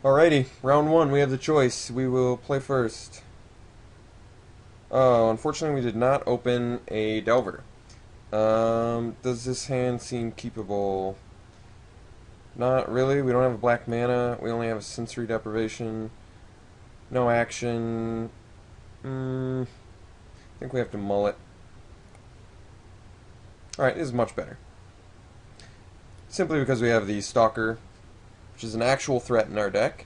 Alrighty, round one, we have the choice. We will play first. Oh, unfortunately we did not open a Delver. Does this hand seem keepable? Not really. We don't have a black mana. We only have a sensory deprivation. No action. I think we have to mull it. Alright, this is much better. Simply because we have the Stalker, which is an actual threat in our deck.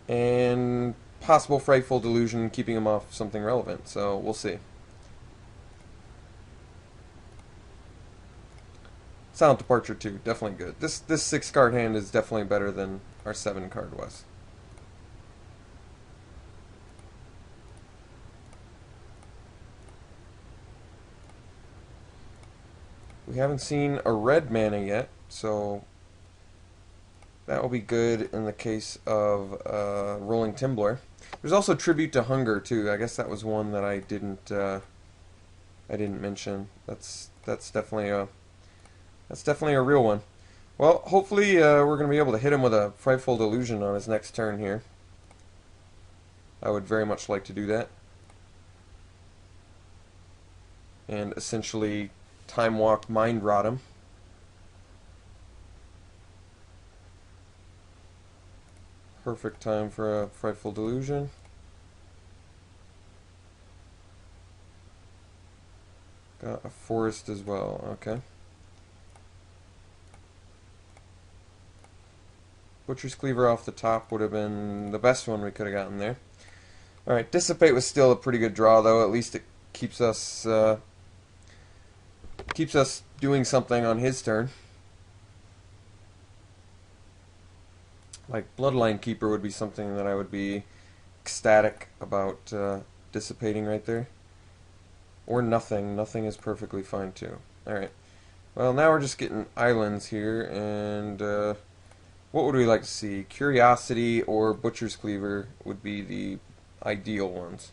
And possible Frightful Delusion keeping him off something relevant, so we'll see. Silent Departure 2, definitely good. This 6-card hand is definitely better than our 7-card was. We haven't seen a red mana yet, so that will be good in the case of Rolling Timbler. There's also Tribute to Hunger too. I guess that was one that I didn't mention. That's definitely a real one. Well, hopefully we're going to be able to hit him with a Frightful Delusion on his next turn here. I would very much like to do that. And essentially Time Walk Mind Rot him. Perfect time for a Frightful Delusion. Got a Forest as well, okay. Butcher's Cleaver off the top would have been the best one we could have gotten there. Alright, Dissipate was still a pretty good draw though. At least it keeps us doing something on his turn. Like Bloodline Keeper would be something that I would be ecstatic about dissipating right there. Or Nothing. Nothing is perfectly fine too. Alright. Well, now we're just getting islands here, and what would we like to see? Curiosity or Butcher's Cleaver would be the ideal ones.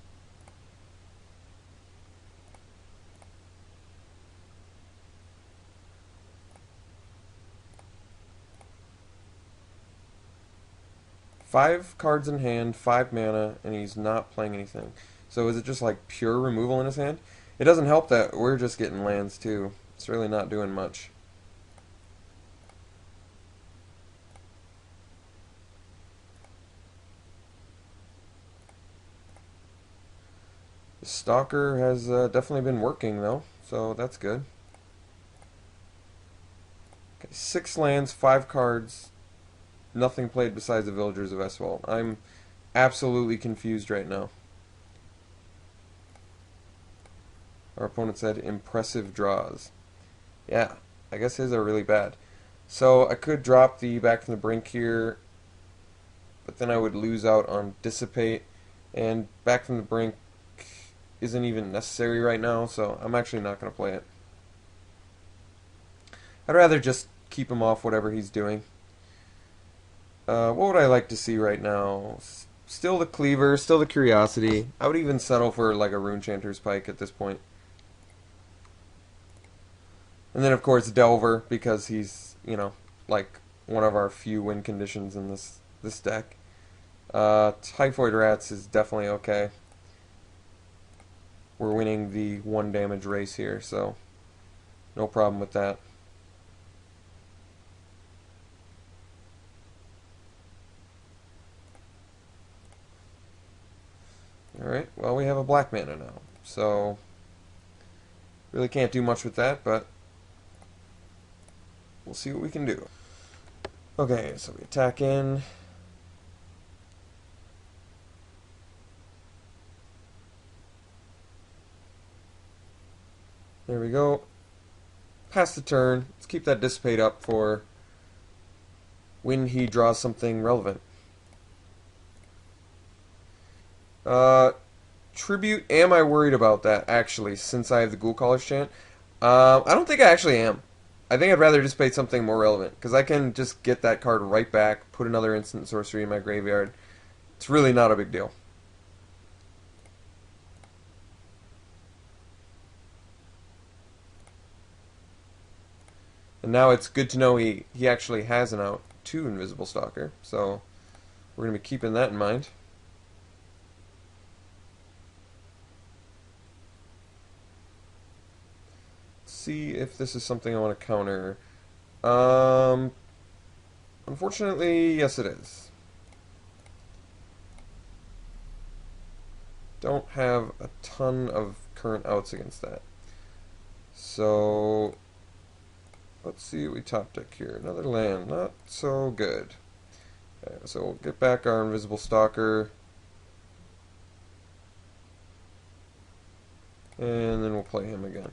Five cards in hand, 5 mana, and he's not playing anything. So is it just like pure removal in his hand? It doesn't help that we're just getting lands too. It's really not doing much. The Stalker has definitely been working though, so that's good. Okay, 6 lands, 5 cards, nothing played besides the Villagers of Eswald. I'm absolutely confused right now. Our opponent said impressive draws. Yeah, I guess his are really bad. So I could drop the Back from the Brink here, but then I would lose out on Dissipate, and Back from the Brink isn't even necessary right now, so I'm actually not going to play it. I'd rather just keep him off whatever he's doing. What would I like to see right now? Still the Cleaver, still the Curiosity. I would even settle for like a Runechanter's Pike at this point. And then of course Delver, because he's, like one of our few win conditions in this deck. Typhoid Rats is definitely okay. We're winning the 1 damage race here, so no problem with that. Alright, well we have a black mana now, so really can't do much with that, but we'll see what we can do. Okay, so we attack in. There we go. Pass the turn. Let's keep that Dissipate up for when he draws something relevant. Tribute, am I worried about that, actually, since I have the Ghoul Caller's Chant? I don't think I actually am. I think I'd rather dissipate something more relevant, because I can just get that card right back, put another instant sorcery in my graveyard. It's really not a big deal. And now it's good to know he actually has an out to Invisible Stalker, so We're going to be keeping that in mind. Let's see if this is something I want to counter. Unfortunately, yes it is. Don't have a ton of current outs against that. So, let's see what we top deck here. Another land, not so good. Okay, so we'll get back our Invisible Stalker. And then we'll play him again.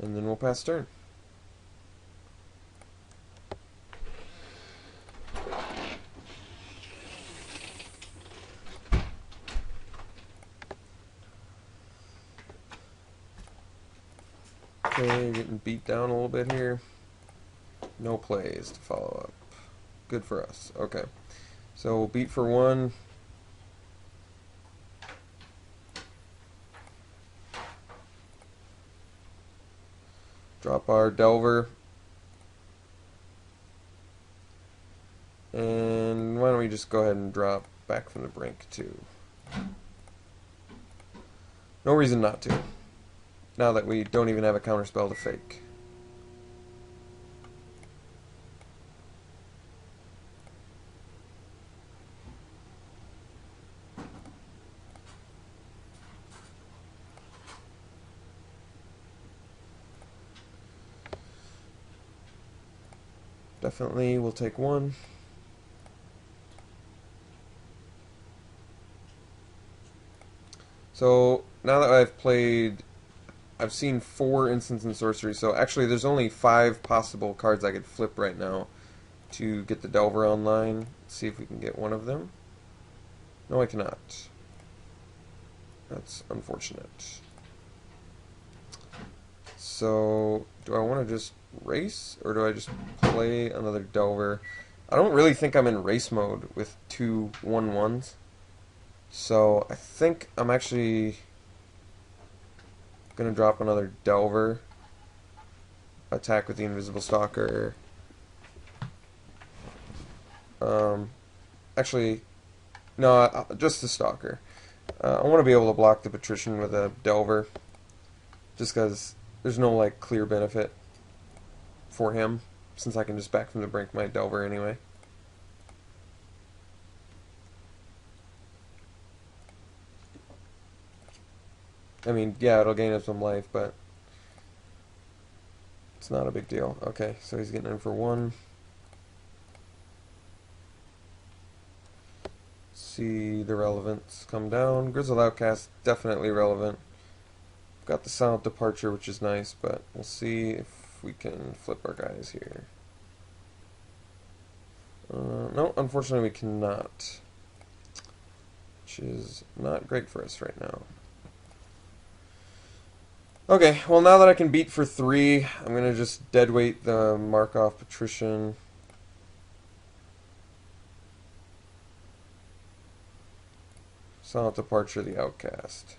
And then we'll pass turn. Okay, getting beat down a little bit here. No plays to follow up. Good for us. Okay. So we'll beat for 1. Drop our Delver. And why don't we just go ahead and drop back from the brink too. No reason not to. Now that we don't even have a counterspell to fake. Definitely we'll take 1. So now that I've seen 4 instants and sorcery, so actually there's only 5 possible cards I could flip right now to get the Delver online. Let's see if we can get one of them. No, I cannot. That's unfortunate. So, do I want to just race, or do I just play another Delver? I don't really think I'm in race mode with 2 1/1s. So, I think I'm actually going to drop another Delver. Attack with the Invisible Stalker. Actually, no, just the Stalker. I want to be able to block the Patrician with a Delver. Just because there's no like clear benefit for him, since I can just back from the brink my Delver anyway. I mean, yeah, it'll gain him some life, but it's not a big deal. Okay, so he's getting in for 1. See the relevance come down. Grizzled Outcast, definitely relevant. Got the Silent Departure, which is nice, but we'll see if we can flip our guys here. No, unfortunately we cannot. Which is not great for us right now. Okay, well now that I can beat for 3, I'm going to just deadweight the Markov Patrician. Silent Departure, the Outcast.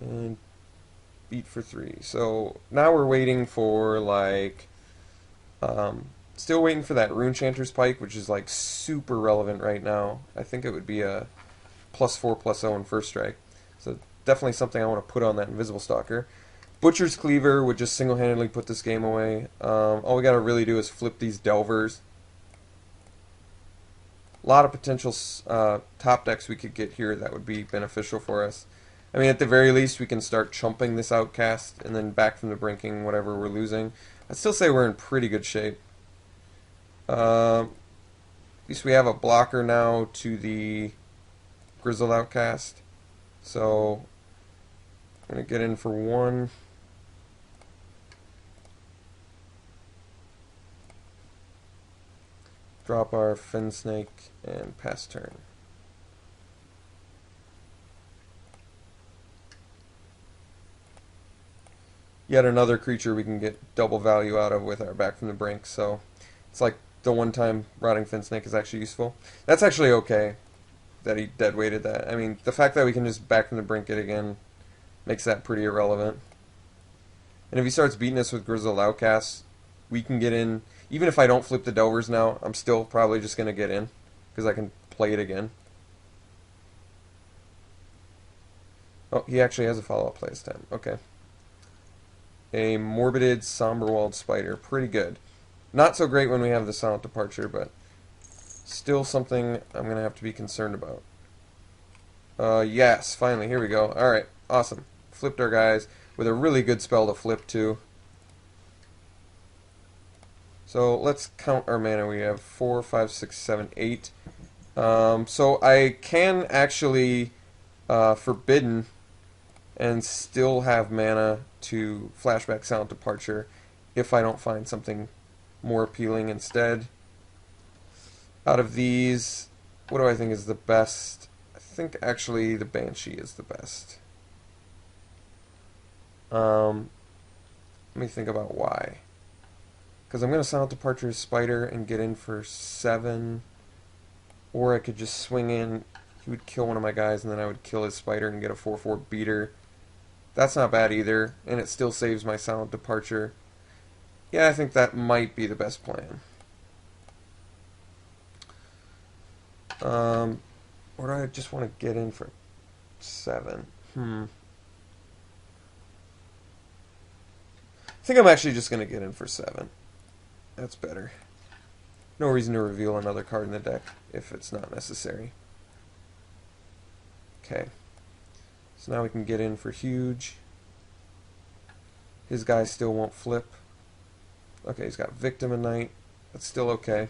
And beat for 3. So now we're waiting for like, still waiting for that Runechanter's Pike, which is like super relevant right now. I think it would be a +4/+0 in first strike. So definitely something I want to put on that Invisible Stalker. Butcher's Cleaver would just single-handedly put this game away. All we got to really do is flip these Delvers. A lot of potential top decks we could get here that would be beneficial for us. I mean, at the very least, we can start chumping this Outcast and then back from the brinking whatever we're losing. I'd still say we're in pretty good shape. At least we have a blocker now to the Grizzled Outcast. So, I'm going to get in for 1. Drop our Fin Snake and pass turn. Yet another creature we can get double value out of with our back from the brink, so it's like the one time Rotting Fin Snake is actually useful. That's actually okay that he deadweighted that. I mean, the fact that we can just back from the brink it again makes that pretty irrelevant. And if he starts beating us with Grizzled Outcasts, we can get in. Even if I don't flip the Delvers now, I'm still probably just going to get in because I can play it again. Oh, he actually has a follow-up play this time. Okay. A Morbided Somberwalled Spider. Pretty good. Not so great when we have the Silent Departure, but still something I'm going to have to be concerned about. Yes, finally, here we go. Alright, awesome. Flipped our guys with a really good spell to flip too. So let's count our mana. We have 4, 5, 6, 7, 8. So I can actually Forbidden and still have mana to Flashback Silent Departure if I don't find something more appealing instead. Out of these, what do I think is the best? I think actually the Banshee is the best. Let me think about why. Because I'm going to Silent Departure Spider and get in for 7. Or I could just swing in. He would kill one of my guys and then I would kill his Spider and get a 4/4 beater. That's not bad either. And it still saves my Silent Departure. Yeah, I think that might be the best plan. Or do I just want to get in for 7? I think I'm actually just going to get in for 7. That's better. No reason to reveal another card in the deck if it's not necessary. Okay. So now we can get in for huge. His guy still won't flip. Okay, he's got Victim at night. That's still okay.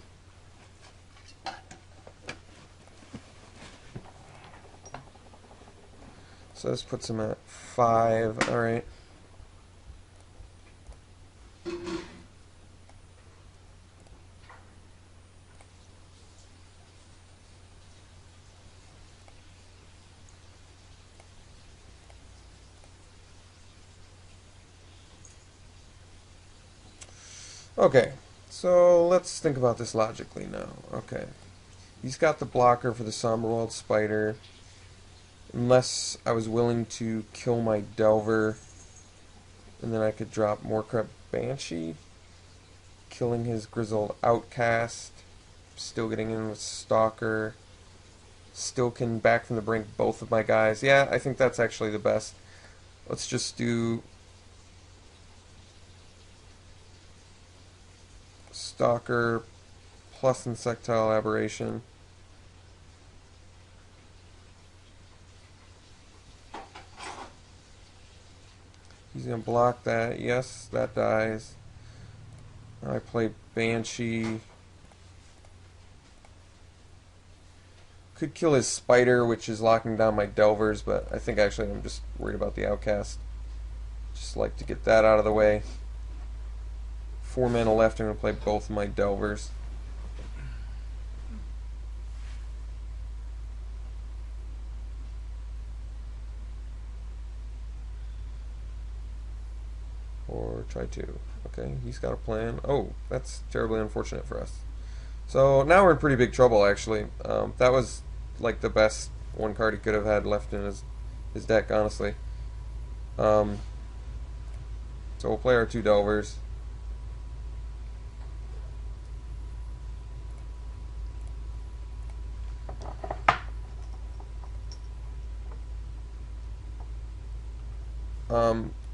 So this puts him at 5. Alright. Okay, so let's think about this logically now. Okay. He's got the blocker for the Somberwalled Spider. Unless I was willing to kill my Delver, and then I could drop Moorcrep Banshee, killing his Grizzled Outcast, still getting in with Stalker, still can back from the brink both of my guys. Yeah, I think that's actually the best. Let's just do Stalker plus Insectile Aberration. He's going to block that. Yes, that dies. Now I play Banshee. Could kill his Spider, which is locking down my Delvers, but I think actually I'm just worried about the Outcast. Just like to get that out of the way. 4 mana left. I'm going to play both of my Delvers. Or try to. Okay, he's got a plan. Oh, that's terribly unfortunate for us. So now we're in pretty big trouble, actually. That was like the best one card he could have had left in his deck, honestly. So we'll play our 2 Delvers.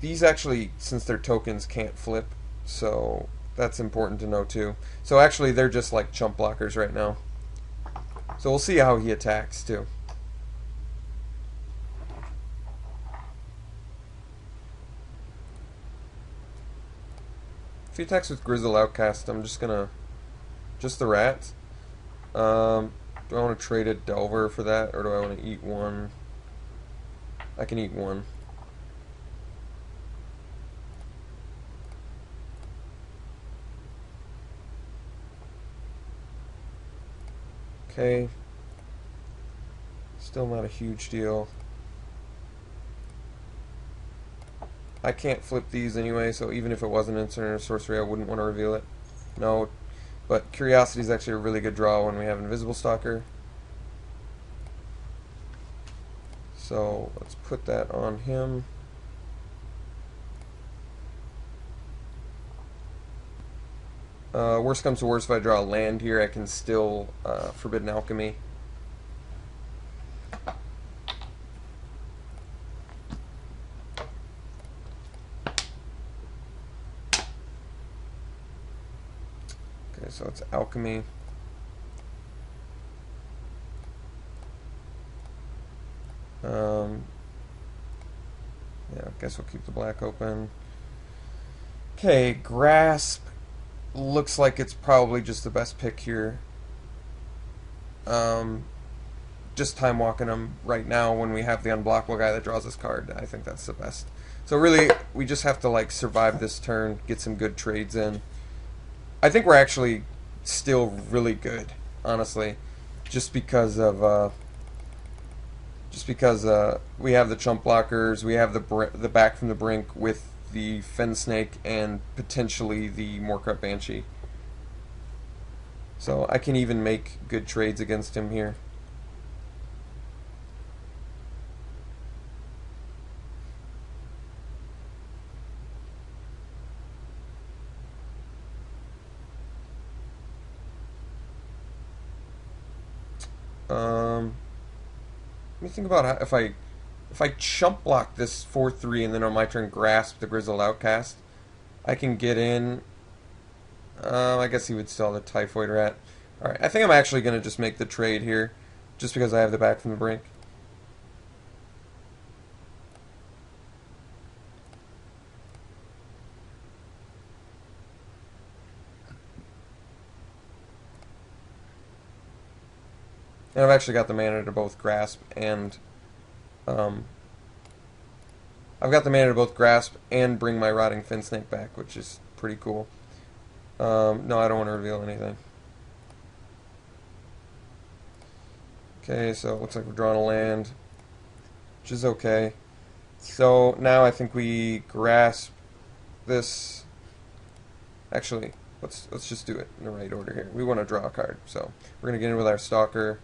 These actually, since they're tokens, can't flip, so that's important to know too. So actually they're just like chump blockers right now. So we'll see how he attacks too. If he attacks with Grizzle Outcast, I'm just gonna... just the rats. Do I want to trade a Delver for that, or do I want to eat one? I can eat one. Okay. Still not a huge deal. I can't flip these anyway, so even if it wasn't instant or sorcery, I wouldn't want to reveal it. No, but Curiosity is actually a really good draw when we have Invisible Stalker. So let's put that on him. Worst comes to worst, if I draw a land here, I can still Forbidden Alchemy. Okay, so it's Alchemy. Yeah, I guess we'll keep the black open. Okay, Grasp looks like it's probably just the best pick here. Just time walking him right now when we have the unblockable guy that draws this card. I think that's the best. So really, we just have to like survive this turn, get some good trades in. I think we're actually still really good, honestly, just because we have the chump blockers, we have the back from the brink with the Fen Snake and potentially the Morkrut Banshee. So I can even make good trades against him here. Let me think about how, if I chump block this 4/3 and then on my turn grasp the Grizzled Outcast, I can get in. I guess he would still have the Typhoid Rat. Alright, I think I'm actually going to just make the trade here, just because I have the back from the brink. And I've actually got the mana to both grasp and bring my Rotting Fin Snake back, which is pretty cool. No, I don't want to reveal anything. Okay, so it looks like we're drawing a land, which is okay. So now I think we grasp this. Actually, let's just do it in the right order here. We want to draw a card, so we're gonna get in with our Stalker.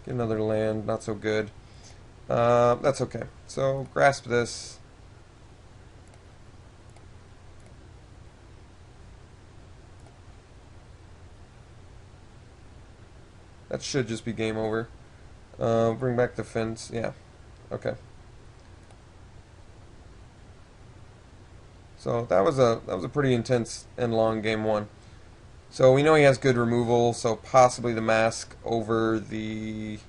Get another land, not so good. That's okay. So grasp this. That should just be game over. Bring back the fence. Yeah. Okay. So that was a pretty intense and long game one. So we know he has good removal, so possibly the mask over the...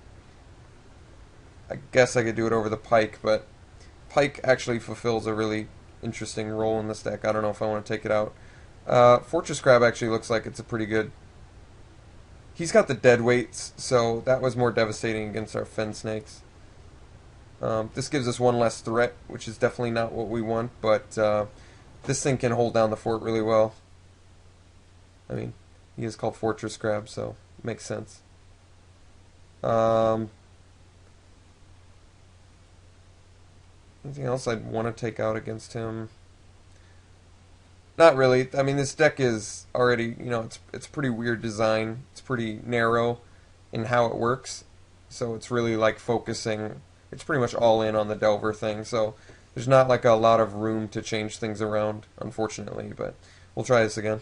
I guess I could do it over the Pike, but Pike actually fulfills a really interesting role in this deck. I don't know if I want to take it out. Fortress Crab actually looks like it's a pretty good... He's got the dead weights, so that was more devastating against our Fen Snakes. This gives us one less threat, which is definitely not what we want, but this thing can hold down the fort really well. I mean, he is called Fortress Crab, so it makes sense. Anything else I'd want to take out against him? Not really. I mean, this deck is already, it's pretty weird design. It's pretty narrow in how it works. So it's really like focusing, it's pretty much all in on the Delver thing. So there's not like a lot of room to change things around, unfortunately, but we'll try this again.